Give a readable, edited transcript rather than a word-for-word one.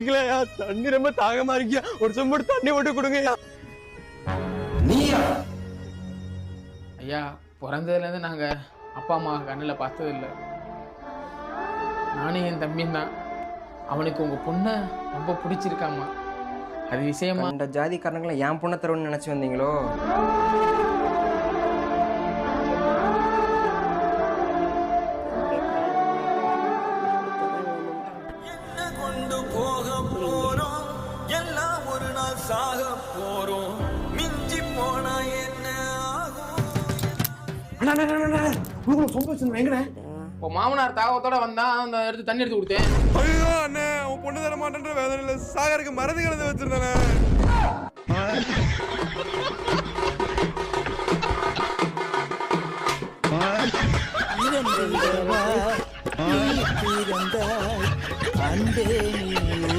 இல்லையா தண்ணி ரொம்ப தாகமா இருக்கியா, ஒரு சொம்பு தண்ணி மட்டும் கொடுங்கய்யா. நீயா? ஐயா, பிறந்ததுலேருந்து நாங்கள் அப்பா அம்மா கண்ணில் பார்த்ததில்லை. நானும் என் தம்பியும் தான். அவனுக்கு உங்கள் பொண்ணை ரொம்ப பிடிச்சிருக்காம்மா. அது விஷயமா அந்த ஜாதிக்காரங்களை என் பொண்ணை தருவன்னு நினச்சி வந்தீங்களோ? இப்போ மாமனார் தாகத்தோட வந்தா அந்த எடுத்து தண்ணி எடுத்து கொடுத்தேன். ஐயோ அண்ணே, உன் பொண்ணு தர மாட்டேன்ற வேதனையில சாகருக்கு மருந்து கலந்து வச்சிருந்தானே. அன்பே